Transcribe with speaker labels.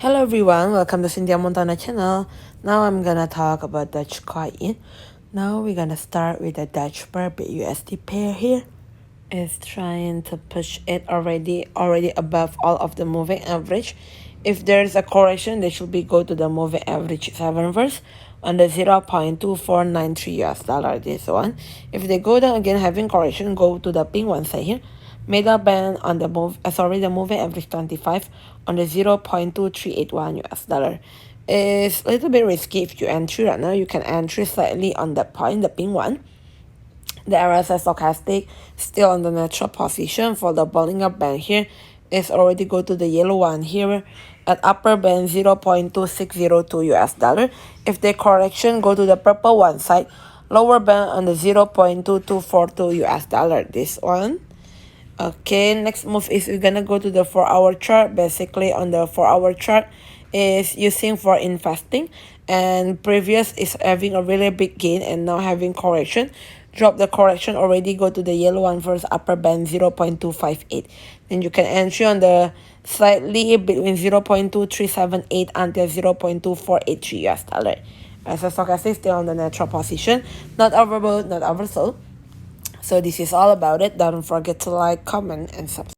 Speaker 1: Hello everyone, welcome to Cynthia Montana channel. Now I'm gonna talk about Dogecoin. Now we're gonna start with the Doge per USD pair here. It's trying to push it already above all of the moving average. If there's a correction, they should be go to the moving average 7 first on the 0.2493 US dollar, this one. If they go down again having correction, go to the pink one side here. Middle band on the the moving average 25 on the 0.2381 US dollar. It's a little bit risky if you entry right now. You can entry slightly on that point, the pink one. The RSI stochastic still on the natural position for the Bollinger Band here. It's already go to the yellow one here at upper band 0.2602 US dollar. If the correction go to the purple one side, lower band on the 0.2242 US dollar, this one. Okay, next move is we're gonna go to the 4-hour chart. Basically on the 4-hour chart is using for investing, and previous is having a really big gain and now having correction. Drop the correction already, go to the yellow one first, upper band 0.258. Then you can entry on the slightly between 0.2378 until 0.2483 US dollar. As a stochastic still on the natural position, not overbought, not oversold. So this is all about it. Don't forget to like, comment, and subscribe.